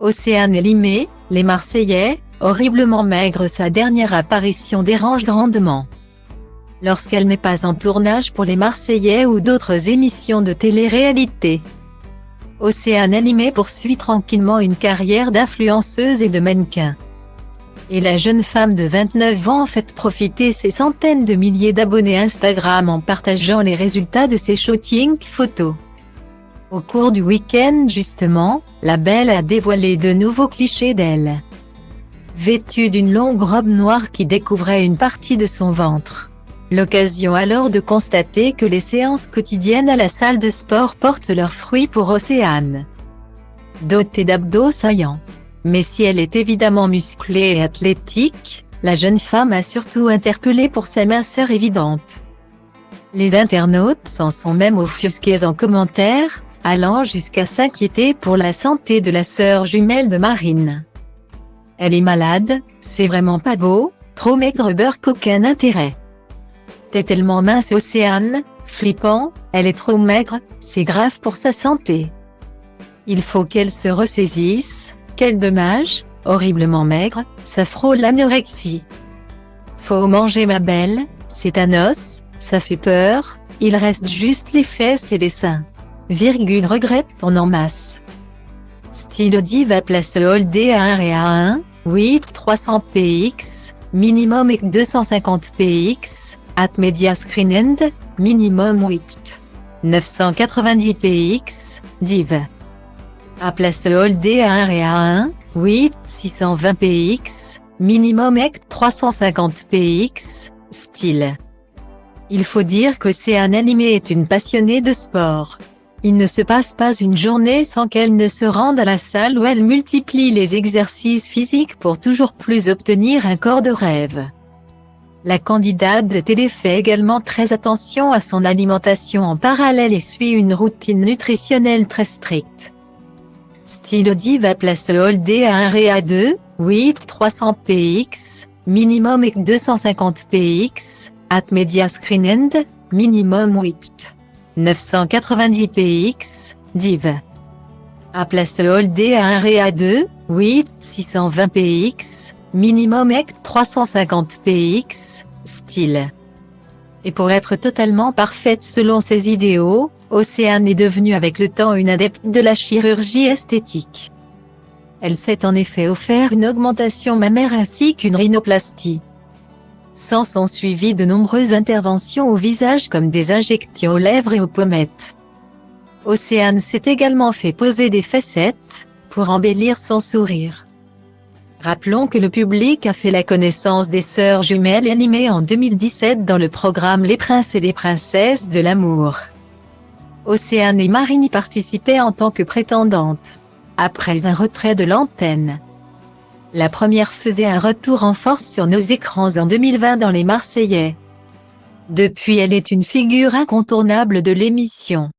Océane Elimé, les Marseillais, horriblement maigre. Sa dernière apparition dérange grandement. Lorsqu'elle n'est pas en tournage pour les Marseillais ou d'autres émissions de télé-réalité. Océane Elimé poursuit tranquillement une carrière d'influenceuse et de mannequin. Et la jeune femme de 29 ans fait profiter ses centaines de milliers d'abonnés Instagram en partageant les résultats de ses shootings photos. Au cours du week-end justement, la belle a dévoilé de nouveaux clichés d'elle. Vêtue d'une longue robe noire qui découvrait une partie de son ventre. L'occasion alors de constater que les séances quotidiennes à la salle de sport portent leurs fruits pour Océane. Dotée d'abdos saillants. Mais si elle est évidemment musclée et athlétique, la jeune femme a surtout interpellé pour sa minceur évidente. Les internautes s'en sont même offusqués en commentaire, allant jusqu'à s'inquiéter pour la santé de la sœur jumelle de Marine. Elle est malade, c'est vraiment pas beau, trop maigre beurre qu'aucun intérêt. T'es tellement mince Océane, flippant, elle est trop maigre, c'est grave pour sa santé. Il faut qu'elle se ressaisisse, quel dommage, horriblement maigre, ça frôle l'anorexie. Faut manger ma belle, c'est un os, ça fait peur, il reste juste les fesses et les seins. Regrette on en masse. Style diva place Holdé à 1 et à 1, 8 300 px, minimum et 250 px, at media screen end, minimum 8. 990 px, div. À place Holdé à 1 et à 1, 8 620 px, minimum et 350 px, style. Il faut dire qu'Océane Elimé est une passionnée de sport. Il ne se passe pas une journée sans qu'elle ne se rende à la salle où elle multiplie les exercices physiques pour toujours plus obtenir un corps de rêve. La candidate de télé fait également très attention à son alimentation en parallèle et suit une routine nutritionnelle très stricte. Style diva place Holdé à 1 et à 2, 8 300 px, minimum et 250 px, at media screen end, minimum 8. 990 px, div. À place Holdé à 1 et à 2, 8 620 px, minimum et 350 px, style. Et pour être totalement parfaite selon ses idéaux, Océane est devenue avec le temps une adepte de la chirurgie esthétique. Elle s'est en effet offert une augmentation mammaire ainsi qu'une rhinoplastie. S'en sont suivies de nombreuses interventions au visage comme des injections aux lèvres et aux pommettes. Océane s'est également fait poser des facettes, pour embellir son sourire. Rappelons que le public a fait la connaissance des sœurs jumelles Elimé en 2017 dans le programme Les Princes et les Princesses de l'amour. Océane et Marine y participaient en tant que prétendantes. Après un retrait de l'antenne. La première faisait un retour en force sur nos écrans en 2020 dans Les Marseillais. Depuis elle est une figure incontournable de l'émission.